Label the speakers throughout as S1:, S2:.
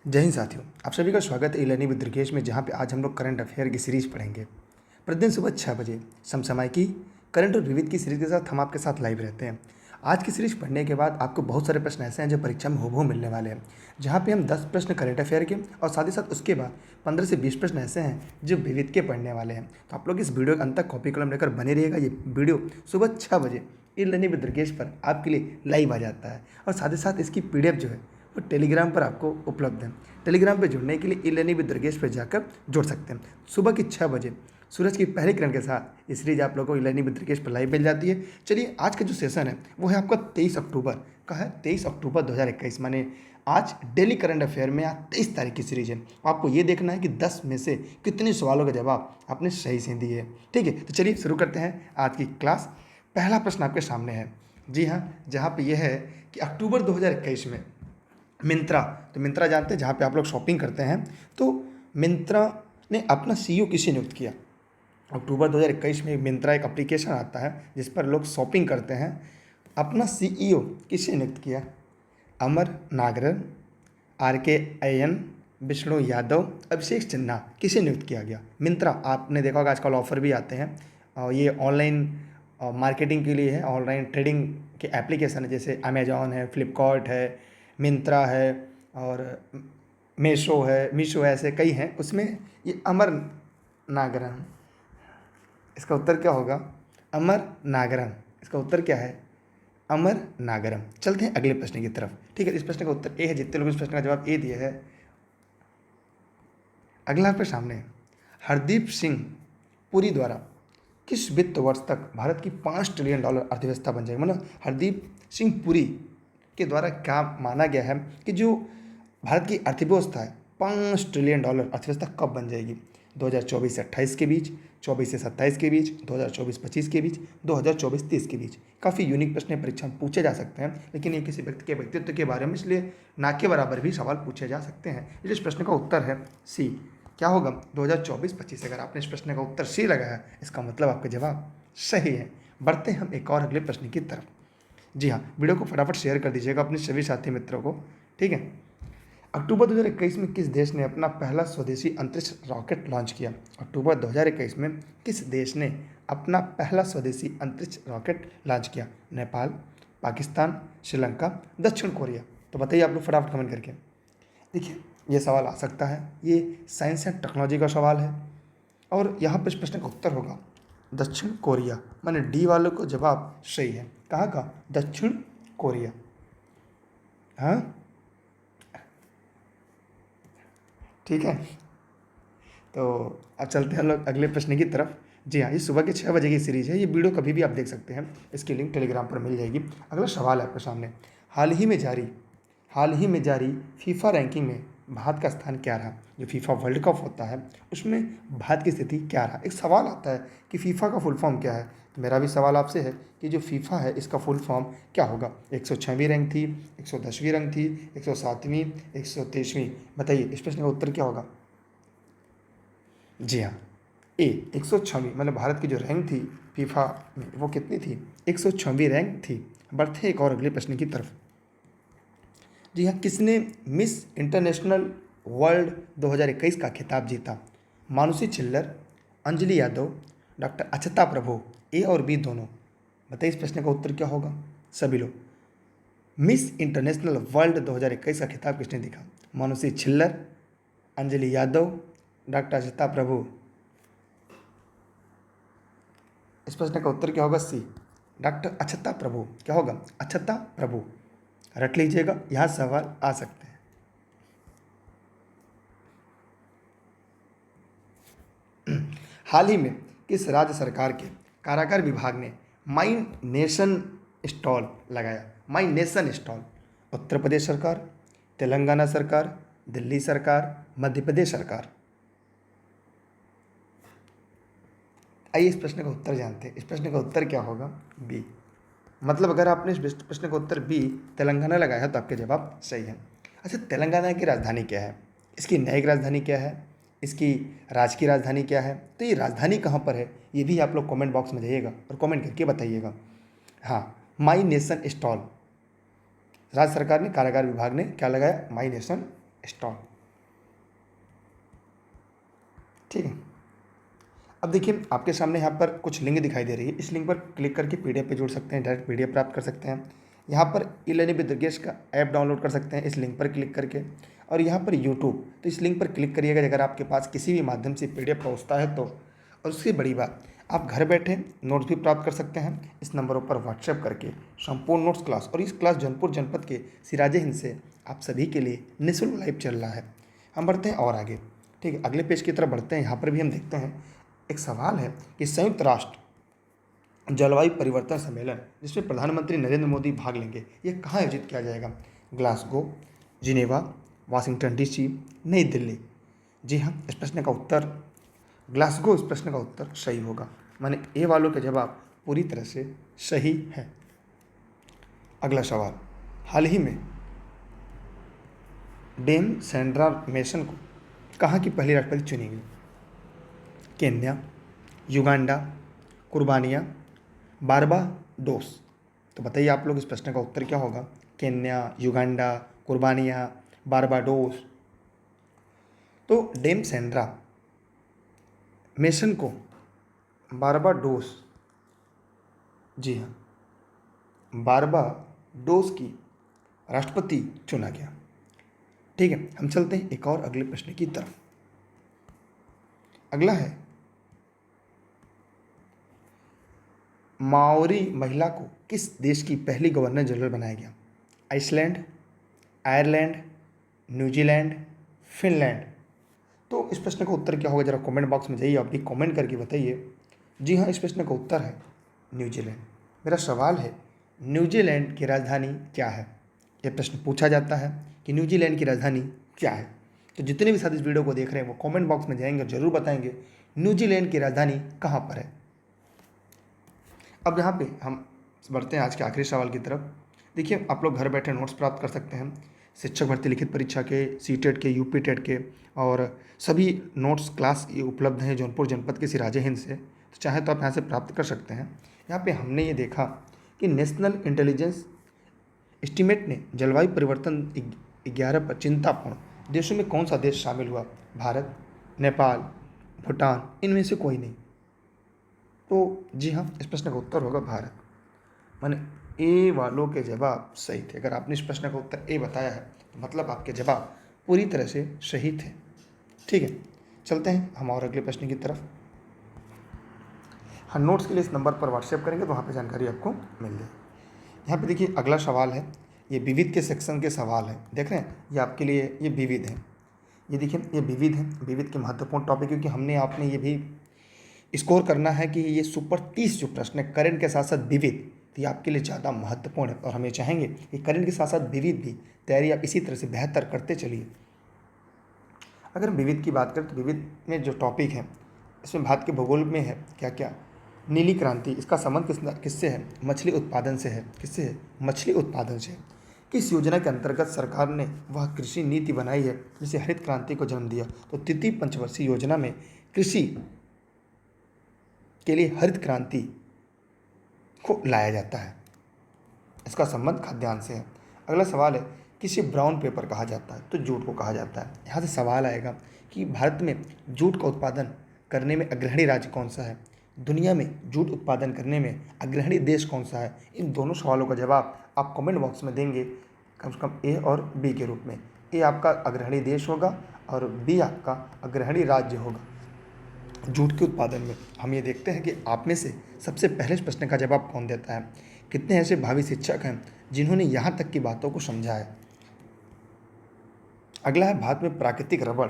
S1: जय हिंद साथियों, आप सभी का स्वागत है ई लर्निंग विद दुर्गेश में, जहाँ पे आज हम लोग करंट अफेयर की सीरीज पढ़ेंगे। प्रतिदिन सुबह 6 बजे समसामयिकी, करंट और विविध की सीरीज के साथ हम आपके साथ लाइव रहते हैं। आज की सीरीज पढ़ने के बाद आपको बहुत सारे प्रश्न ऐसे हैं जो परीक्षा में हूबहू मिलने वाले हैं, जहाँ पे हम 10 प्रश्न करंट अफेयर के और साथ ही साथ उसके बाद 15 से 20 प्रश्न ऐसे हैं जो विविध के पढ़ने वाले हैं। तो आप लोग इस वीडियो के अंत तक कॉपी कलम लेकर बने रहिएगा। ये वीडियो सुबह 6 बजे ई लर्निंग विद दुर्गेश पर आपके लिए लाइव आ जाता है और साथ ही साथ इसकी PDF जो है वो टेलीग्राम पर आपको उपलब्ध है। टेलीग्राम पर जुड़ने के लिए ई लर्निंग विद दुर्गेश पर जाकर जुड़ सकते हैं। सुबह की 6 बजे सूरज की पहली किरण के साथ ये सीरीज आप लोगों को ई लर्निंग विद दुर्गेश पर लाइव मिल जाती है। चलिए, आज का जो सेशन है वो है आपका 23 अक्टूबर का है, 23 अक्टूबर 2021, माने आज डेली करंट अफेयर में आज 23 तारीख की सीरीज है। आपको ये देखना है कि 10 में से कितने सवालों का जवाब आपने सही से दिए है। ठीक है, तो चलिए शुरू करते हैं आज की क्लास। पहला प्रश्न आपके सामने है, जी हाँ, जहाँ पे यह है कि अक्टूबर 2021 में मिंत्रा, तो मिंत्रा जानते हैं जहाँ पे आप लोग शॉपिंग करते हैं, तो मिंत्रा ने अपना CEO किसे नियुक्त किया। अक्टूबर 2021 में मिंत्रा एक एप्लीकेशन आता है जिस पर लोग शॉपिंग करते हैं। अपना CEO किसे नियुक्त किया। अमर नागरन, RK अय्यन, विष्णु यादव, अभिषेक सिन्हा, किसे नियुक्त किया गया। मिंत्रा, आपने देखा होगा आजकल ऑफर भी आते हैं और ये ऑनलाइन मार्केटिंग के लिए है, ऑनलाइन ट्रेडिंग के एप्लीकेशन है, जैसे अमेजॉन है, फ्लिपकार्ट है, मिंत्रा है और मीशो है, ऐसे कई हैं। उसमें ये अमर नागरन, इसका उत्तर क्या होगा। अमर नागरन, इसका उत्तर क्या है, अमर नागरम। चलते हैं अगले प्रश्न की तरफ। ठीक है, इस प्रश्न का उत्तर ए है। जितने लोग इस प्रश्न का जवाब ए दिया है, अगला आपके सामने है। हरदीप सिंह पुरी द्वारा किस वित्त वर्ष तक भारत की $5 ट्रिलियन अर्थव्यवस्था बन जाएगी। मतलब हरदीप सिंह पुरी के द्वारा क्या माना गया है कि जो भारत की अर्थव्यवस्था है $5 ट्रिलियन अर्थव्यवस्था कब बन जाएगी। 2024 से 28 के बीच, 24 से 27 के बीच, 2024-25 के बीच, 2024-30 के बीच। काफ़ी यूनिक प्रश्न परीक्षा में पूछे जा सकते हैं, लेकिन ये किसी व्यक्ति के व्यक्तित्व के बारे में, इसलिए ना के बराबर भी सवाल पूछे जा सकते हैं। इस प्रश्न का उत्तर है सी। क्या होगा, 2024-25। अगर आपने इस प्रश्न का उत्तर सी लगाया, इसका मतलब आपका जवाब सही है। बढ़ते हैं हम एक और अगले प्रश्न की तरफ। जी हाँ, वीडियो को फटाफट शेयर कर दीजिएगा अपने सभी साथी मित्रों को। ठीक है, अक्टूबर 2021 में किस देश ने अपना पहला स्वदेशी अंतरिक्ष रॉकेट लॉन्च किया। अक्टूबर 2021 में किस देश ने अपना पहला स्वदेशी अंतरिक्ष रॉकेट लॉन्च किया। नेपाल, पाकिस्तान, श्रीलंका, दक्षिण कोरिया। तो बताइए आप लोग फटाफट कमेंट करके। देखिए, ये सवाल आ सकता है, ये साइंस एंड टेक्नोलॉजी का सवाल है और यहाँ पर इस प्रश्न का उत्तर होगा दक्षिण कोरिया। माने डी वालों को जवाब सही है। कहाँ का, दक्षिण कोरिया। हाँ, ठीक है, तो अब चलते हैं लोग अगले प्रश्न की तरफ। जी हाँ, ये सुबह के 6 बजे की सीरीज है। ये वीडियो कभी भी आप देख सकते हैं, इसकी लिंक टेलीग्राम पर मिल जाएगी। अगला सवाल है आपके सामने। हाल ही में जारी फीफा रैंकिंग में भारत का स्थान क्या रहा। जो फीफा वर्ल्ड कप होता है उसमें भारत की स्थिति क्या रहा। एक सवाल आता है कि फीफा का फुल फॉर्म क्या है। तो मेरा भी सवाल आपसे है कि जो फीफा है इसका फुल फॉर्म क्या होगा। 106वीं रैंक थी, 110वीं रैंक थी, 107वीं, 123वीं। बताइए इस प्रश्न का उत्तर क्या होगा। जी हाँ, ए 106वीं, मतलब भारत की जो रैंक थी फीफा में वो कितनी थी, 106वीं रैंक थी। बढ़ते एक और अगले प्रश्न की तरफ। जी हाँ, किसने मिस इंटरनेशनल वर्ल्ड 2021 का खिताब जीता। मानुषी छिल्लर, अंजलि यादव, डॉक्टर अक्षता प्रभु, ए और बी दोनों। बताइए इस प्रश्न का उत्तर क्या होगा। सभी लोग, मिस इंटरनेशनल वर्ल्ड 2021 का खिताब किसने दिखा। मानुषी छिल्लर, अंजलि यादव, डॉक्टर अक्षता प्रभु। इस प्रश्न का उत्तर क्या होगा, सी, डॉक्टर अक्षता प्रभु। क्या होगा, अक्षता प्रभु। रट लीजिएगा, यहाँ सवाल आ सकते हैं। हाल ही में किस राज्य सरकार के कारागार विभाग ने माई नेशन स्टॉल लगाया। My nation stall. Uttar Pradesh सरकार, तेलंगाना सरकार, दिल्ली सरकार, मध्य प्रदेश सरकार। आइए इस प्रश्न का उत्तर जानते हैं। इस प्रश्न का उत्तर क्या होगा, बी। मतलब अगर आपने इस प्रश्न का उत्तर बी तेलंगाना लगाया है तो आपके जवाब सही है। अच्छा, तेलंगाना की राजधानी क्या है, इसकी न्यायिक राजधानी क्या है, इसकी राजकीय राजधानी क्या है। तो ये राजधानी कहाँ पर है, ये भी आप लोग कमेंट बॉक्स में जाइएगा और कमेंट करके बताइएगा। हाँ, माई नेशन स्टॉल। राज्य सरकार ने, कारागार विभाग ने क्या लगाया, माई नेशन स्टॉल। ठीक है। अब देखिए आपके सामने यहाँ पर कुछ लिंक दिखाई दे रही है, इस लिंक पर क्लिक करके पीडीएफ पे जुड़ सकते हैं, डायरेक्ट पीडीएफ प्राप्त कर सकते हैं। यहाँ पर ई लर्निंग विद दुर्गेश का ऐप डाउनलोड कर सकते हैं इस लिंक पर क्लिक करके। और यहाँ पर यूट्यूब, तो इस लिंक पर क्लिक करिएगा अगर आपके पास किसी भी माध्यम से पीडीएफ पहुँचता है तो। और उससे बड़ी बात, आप घर बैठे नोट्स भी प्राप्त कर सकते हैं इस नंबरों पर व्हाट्सएप करके। संपूर्ण नोट्स क्लास, और इस क्लास जौनपुर जनपद के सिराजे हिंद से आप सभी के लिए निःशुल्क लाइव चल रहा है। हम बढ़ते हैं और आगे, ठीक है, अगले पेज की तरफ बढ़ते हैं। यहाँ पर भी हम देखते हैं एक सवाल है कि संयुक्त राष्ट्र जलवायु परिवर्तन सम्मेलन जिसमें प्रधानमंत्री नरेंद्र मोदी भाग लेंगे, ये कहाँ आयोजित किया जाएगा? ग्लासगो, जिनेवा, वाशिंगटन डीसी, नई दिल्ली। जी हाँ, इस प्रश्न का उत्तर ग्लासगो, इस प्रश्न का उत्तर सही होगा। माने ए वालों के जवाब पूरी तरह से सही है। अगला सवाल, हाल ही में डेम सेंड्रा मेसन को कहाँ की पहली राष्ट्रपति चुनी गई? केन्या, युगांडा, कुर्बानिया, बारबाडोस। तो बताइए आप लोग इस प्रश्न का उत्तर क्या होगा? केन्या, युगांडा, कुर्बानिया, बारबाडोस। तो डेम सेंड्रा मेसन को बारबाडोस, जी हाँ, बारबाडोस की राष्ट्रपति चुना गया। ठीक है, हम चलते हैं एक और अगले प्रश्न की तरफ। अगला है, माओरी महिला को किस देश की पहली गवर्नर जनरल बनाया गया? Iceland, Ireland, New Zealand, Finland. तो इस प्रश्न का उत्तर क्या होगा? जरा कमेंट बॉक्स में जाइए, आप भी कमेंट करके बताइए। जी हाँ, इस प्रश्न का उत्तर है न्यूजीलैंड। मेरा सवाल है, न्यूजीलैंड की राजधानी क्या है? यह प्रश्न पूछा जाता है कि न्यूजीलैंड की राजधानी क्या है। तो जितने भी साथी इस वीडियो को देख रहे हैं वो कमेंट बॉक्स में जाएंगे और जरूर बताएंगे न्यूजीलैंड की राजधानी कहाँ पर है। अब यहाँ पे हम बढ़ते हैं आज के आखिरी सवाल की तरफ। देखिए आप लोग घर बैठे नोट्स प्राप्त कर सकते हैं शिक्षक भर्ती लिखित परीक्षा के, सीटेट के, यूपी टेट के, और सभी नोट्स क्लास ये उपलब्ध हैं जौनपुर जनपद के सिराजे हिंद से। तो चाहे तो आप यहाँ से प्राप्त कर सकते हैं। यहाँ पे हमने ये देखा कि नेशनल इंटेलिजेंस एस्टीमेट ने जलवायु परिवर्तन 11 पर चिंतापूर्ण देशों में कौन सा देश शामिल हुआ? भारत, नेपाल, भूटान, इनमें से कोई नहीं। तो जी हाँ, इस प्रश्न का उत्तर होगा भारत। माने ए वालों के जवाब सही थे। अगर आपने इस प्रश्न का उत्तर ए बताया है तो मतलब आपके जवाब पूरी तरह से सही थे। ठीक है, चलते हैं हम और अगले प्रश्न की तरफ। हाँ, नोट्स के लिए इस नंबर पर व्हाट्सएप करेंगे तो वहाँ पे जानकारी आपको मिल जाएगी। यहाँ पे देखिए अगला सवाल है, ये विविध के सेक्शन के सवाल हैं। देख रहे हैं, ये आपके लिए ये विविध है। ये देखिए ये विविध है, विविध के महत्वपूर्ण टॉपिक, क्योंकि हमने आपने ये भी स्कोर करना है कि ये सुपर 30 जो प्रश्न है करंट के साथ साथ विविध, तो ये आपके लिए ज़्यादा महत्वपूर्ण है। और हम ये चाहेंगे कि करंट के साथ साथ विविध भी तैयारी आप इसी तरह से बेहतर करते चलिए। अगर हम विविध की बात करें तो विविध में जो टॉपिक है इसमें भारत के भूगोल में है क्या क्या? नीली क्रांति, इसका संबंध किससे है? मछली उत्पादन से है। किससे है? मछली उत्पादन से। किस योजना के अंतर्गत सरकार ने वह कृषि नीति बनाई है जिसे हरित क्रांति को जन्म दिया? तो तृतीय पंचवर्षीय योजना में कृषि के लिए हरित क्रांति को लाया जाता है। इसका संबंध खाद्यान्न से है। अगला सवाल है, किसे ब्राउन पेपर कहा जाता है? तो जूट को कहा जाता है। यहाँ से सवाल आएगा कि भारत में जूट का उत्पादन करने में अग्रणी राज्य कौन सा है? दुनिया में जूट उत्पादन करने में अग्रणी देश कौन सा है? इन दोनों सवालों का जवाब आप कमेंट बॉक्स में देंगे कम से कम ए और बी के रूप में। ए आपका अग्रणी देश होगा और बी आपका अग्रणी राज्य होगा जूट के उत्पादन में। हम ये देखते हैं कि आप में से सबसे पहले इस प्रश्न का जवाब कौन देता है। कितने ऐसे भावी शिक्षक हैं जिन्होंने यहाँ तक की बातों को समझा है। अगला है, भारत में प्राकृतिक रबड़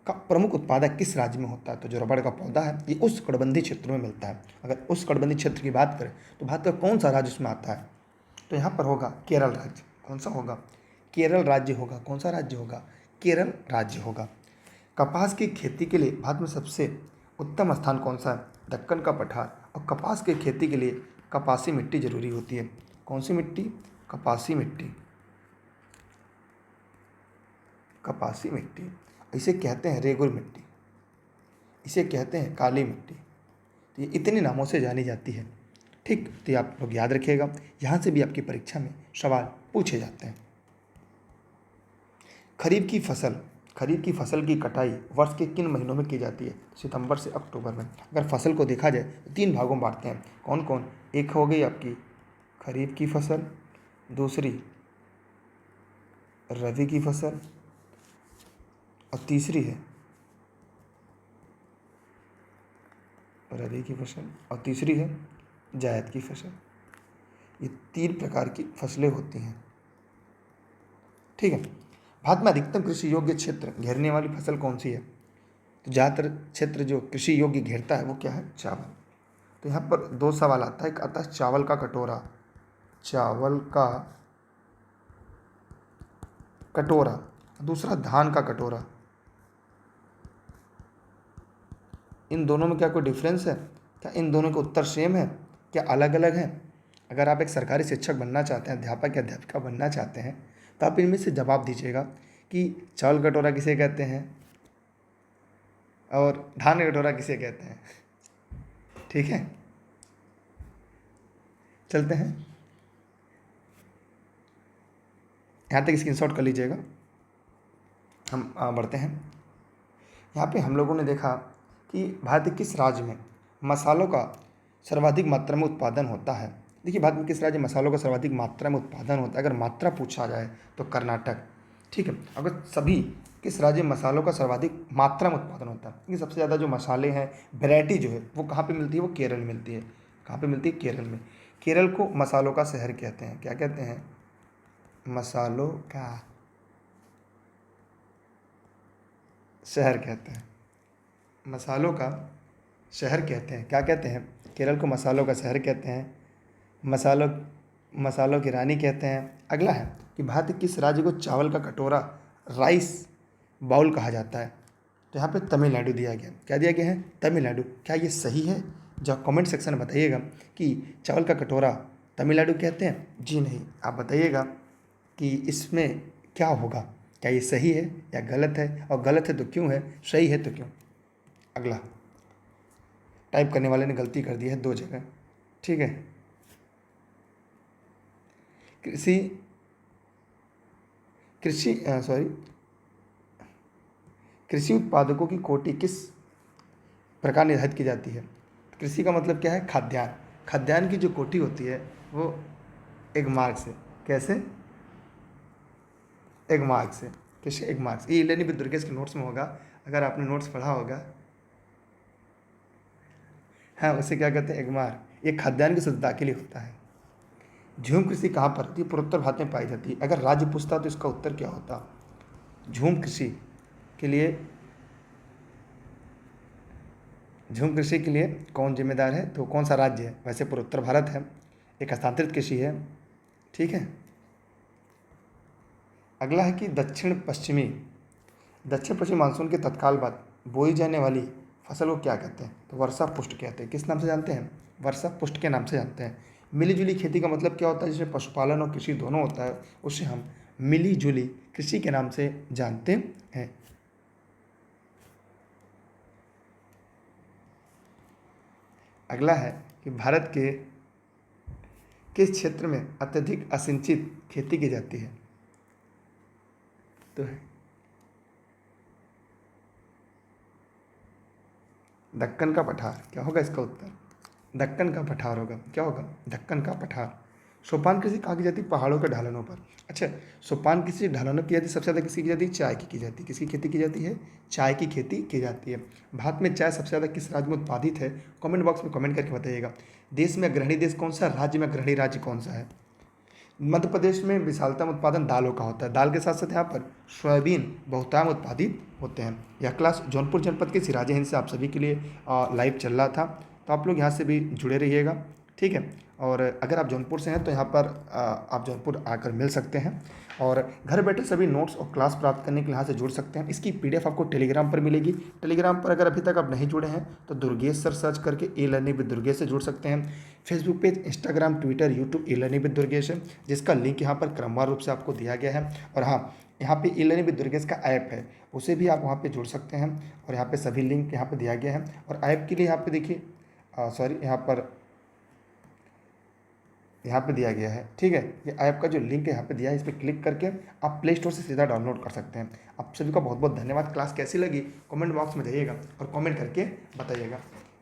S1: का प्रमुख उत्पादक किस राज्य में होता है? तो जो रबड़ का पौधा है ये उष्णकटिबंधीय क्षेत्रों में मिलता है। अगर उष्णकटिबंधीय क्षेत्र की बात करें तो भारत का कौन सा राज्य उसमें आता है? तो यहाँ पर होगा केरल राज्य। कौन सा होगा? केरल राज्य होगा। कौन सा राज्य होगा? केरल राज्य होगा। कपास की खेती के लिए भारत में सबसे उत्तम स्थान कौन सा है? दक्कन का पठार। और कपास की खेती के लिए कपासी मिट्टी जरूरी होती है। कौन सी मिट्टी? कपासी मिट्टी। कपासी मिट्टी, इसे कहते हैं रेगुर मिट्टी, इसे कहते हैं काली मिट्टी। तो ये इतने नामों से जानी जाती है। ठीक, तो ये आप लोग याद रखिएगा, यहाँ से भी आपकी परीक्षा में सवाल पूछे जाते हैं। खरीफ की फसल की कटाई वर्ष के किन महीनों में की जाती है? सितंबर से अक्टूबर में। अगर फसल को देखा जाए तो 3 भागों में बांटते हैं। कौन कौन? एक हो गई आपकी खरीफ की फसल, दूसरी रबी की फसल और तीसरी है जायद की फसल। ये 3 प्रकार की फसलें होती हैं। ठीक है। भारत में अधिकतम कृषि योग्य क्षेत्र घेरने वाली फसल कौन सी है? तो ज़्यादातर क्षेत्र जो कृषि योग्य घेरता है वो क्या है? चावल। तो यहाँ पर 2 सवाल आता है। एक आता है चावल का कटोरा, दूसरा धान का कटोरा। इन दोनों में क्या कोई डिफरेंस है? क्या इन दोनों के उत्तर सेम है? क्या अलग अलग हैं? अगर आप एक सरकारी शिक्षक बनना चाहते हैं, अध्यापक या अध्यापिका बनना चाहते हैं, तो आप इनमें से जवाब दीजिएगा कि चावल कटोरा किसे कहते हैं और धान का कटोरा किसे कहते हैं। ठीक है, चलते हैं। यहाँ तक स्क्रीनशॉट कर लीजिएगा। हम बढ़ते हैं। यहाँ पे हम लोगों ने देखा कि भारत के किस राज्य में मसालों का सर्वाधिक मात्रा में उत्पादन होता है। देखिए, भारत में किस राज्य में मसालों का सर्वाधिक मात्रा में उत्पादन होता है। अगर मात्रा पूछा जाए तो कर्नाटक। ठीक है। अगर सभी किस राज्य में मसालों का सर्वाधिक मात्रा में उत्पादन होता है, क्योंकि सबसे ज़्यादा जो मसाले हैं, वैरायटी जो है वो कहाँ पे मिलती है? वो केरल में मिलती है। कहाँ पे मिलती है? केरल में। केरल को मसालों का शहर कहते हैं। क्या कहते हैं? मसालों का शहर कहते हैं। मसालों का शहर कहते हैं। क्या कहते हैं? केरल को मसालों का शहर कहते हैं, मसालों की रानी कहते हैं। अगला है कि भारत के किस राज्य को चावल का कटोरा राइस बाउल कहा जाता है? तो यहाँ पे तमिलनाडु दिया गया। क्या दिया गया है? तमिलनाडु। क्या ये सही है? जो कमेंट सेक्शन में बताइएगा कि चावल का कटोरा तमिलनाडु कहते हैं। जी नहीं, आप बताइएगा कि इसमें क्या होगा। क्या ये सही है या गलत है, और गलत है तो क्यों है, सही है तो क्यों। अगला, टाइप करने वाले ने गलती कर दी है 2 जगह। ठीक है। कृषि कृषि सॉरी कृषि उत्पादकों की कोटि किस प्रकार निर्धारित की जाती है? कृषि का मतलब क्या है? खाद्यान्न। खाद्यान्न की जो कोटि होती है वो एक मार्क से। कैसे? एक मार्क से। कैसे? एक मार्क से। ये इलेनी विद दुर्गेश के नोट्स में होगा, अगर आपने नोट्स पढ़ा होगा। हाँ, उसे क्या कहते हैं? एक मार्क। ये खाद्यान्न की शुद्धता के लिए होता है। झूम कृषि कहाँ पर होती है? पूर्वोत्तर भारत में पाई जाती है। अगर राज्य पूछता तो इसका उत्तर क्या होता? के लिए झूम कृषि के लिए कौन जिम्मेदार है? तो कौन सा राज्य है? वैसे पूर्वोत्तर भारत है। एक हस्तांतरित कृषि है। ठीक है। अगला है कि दक्षिण पश्चिमी मानसून के तत्काल बाद बोई जाने वाली फसल को क्या कहते हैं? तो वर्षा पुष्ट कहते हैं। किस नाम से जानते हैं? वर्षा पुष्ट के नाम से जानते हैं। मिली जुली खेती का मतलब क्या होता है? जिसमें पशुपालन और कृषि दोनों होता है, उसे हम मिली जुली कृषि के नाम से जानते हैं। अगला है कि भारत के किस क्षेत्र में अत्यधिक असिंचित खेती की जाती है? तो दक्कन का पठार। क्या होगा इसका उत्तर? दक्कन का पठार होगा। क्या होगा? दक्कन का पठार। सोपान कृषि कहाँ की जाती है? पहाड़ों के ढलानों पर। अच्छा, सोपान कृषि ढलानों की जाती है। सबसे ज़्यादा किसकी की जाती है? चाय की जाती है। किसकी खेती की जाती है? चाय की खेती की जाती है। भारत में चाय सबसे ज़्यादा किस राज्य में उत्पादित है? कमेंट बॉक्स में कमेंट करके बताइएगा। देश में अग्रणी देश कौन सा? राज्य में अग्रणी राज्य कौन सा है? मध्य प्रदेश में विशालतम उत्पादन दालों का होता है। दाल के साथ साथ यहाँ पर सोयाबीन बहुतायत में उत्पादित होते हैं। यह क्लास जौनपुर जनपद के सिराजे हिंद से आप सभी के लिए लाइव चल रहा था, तो आप लोग यहाँ से भी जुड़े रहिएगा। ठीक है। और अगर आप जौनपुर से हैं तो यहाँ पर आप जौनपुर आकर मिल सकते हैं, और घर बैठे सभी नोट्स और क्लास प्राप्त करने के लिए यहाँ से जुड़ सकते हैं। इसकी पीडीएफ आपको टेलीग्राम पर मिलेगी। टेलीग्राम पर अगर अभी तक आप नहीं जुड़े हैं तो दुर्गेश सर सर्च करके ई लर्निंग विद दुर्गेश से जुड़ सकते हैं। Facebook page, Instagram, Twitter, YouTube e learning with Durgesh है, जिसका लिंक यहाँ पर क्रमवार रूप से आपको दिया गया है। और हाँ, यहाँ पे ई लर्निंग विद दुर्गेश का ऐप है, उसे भी आप वहाँ पे जुड़ सकते हैं, और यहाँ पे सभी लिंक यहाँ पे दिया गया है। और ऐप के लिए यहाँ पे देखिए यहाँ पर यहाँ पे दिया गया है, ठीक है। ये ऐप का जो लिंक है यहाँ पे दिया है, इस पर क्लिक करके आप प्ले स्टोर से सीधा डाउनलोड कर सकते हैं। आप सभी का बहुत बहुत धन्यवाद। क्लास कैसी लगी कमेंट बॉक्स में जाइएगा और कमेंट करके बताइएगा,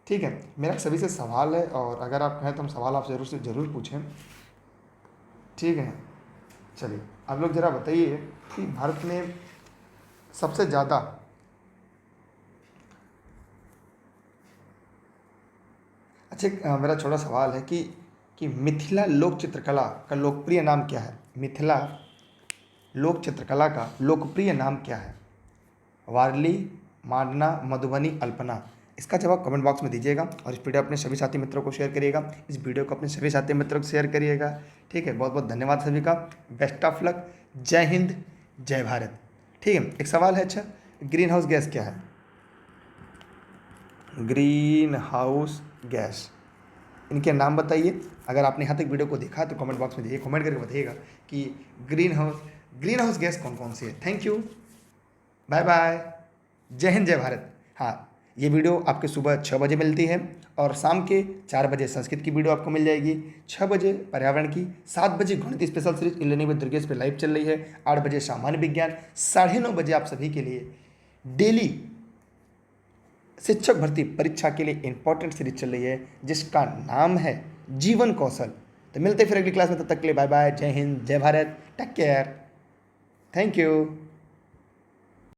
S1: ठीक है। मेरा सभी से सवाल है और अगर आप कहें तो हम सवाल आप ज़रूर से ज़रूर पूछें, ठीक है। चलिए आप लोग ज़रा बताइए कि भारत में सबसे ज़्यादा अच्छा मेरा छोटा सवाल है कि मिथिला लोक चित्रकला का लोकप्रिय नाम क्या है? मिथिला लोक चित्रकला का लोकप्रिय नाम क्या है? वारली, मांडना, मधुबनी, अल्पना। इसका जवाब कमेंट बॉक्स में दीजिएगा और इस वीडियो अपने सभी साथी मित्रों को शेयर करिएगा। इस वीडियो को अपने सभी साथी मित्रों को शेयर करिएगा, ठीक है। बहुत बहुत धन्यवाद सभी का। Best of luck. जय हिंद, जय भारत। ठीक है, एक सवाल है, अच्छा ग्रीन हाउस गैस क्या है? ग्रीन हाउस गैस, इनके नाम बताइए। अगर आपने यहाँ तक वीडियो को देखा तो कमेंट बॉक्स में जाइए, कमेंट करके बताइएगा कि ग्रीन हाउस गैस कौन कौन सी है। थैंक यू, बाय बाय, जय हिंद, जय भारत। हाँ, ये वीडियो आपके सुबह 6 बजे मिलती है और शाम के 4 बजे संस्कृत की वीडियो आपको मिल जाएगी, 6 बजे पर्यावरण की, 7 बजे गणित स्पेशल सीरीज इलेनी विद दुर्गेश पे लाइव चल रही है, 8 बजे सामान्य विज्ञान, 9:30 बजे आप सभी के लिए डेली शिक्षक भर्ती परीक्षा के लिए इंपॉर्टेंट सीरीज चल रही है जिसका नाम है जीवन कौशल। तो मिलते हैं फिर अगली क्लास में, तब तक के लिए बाय बाय, जय हिंद, जय Bharat, take care, thank you.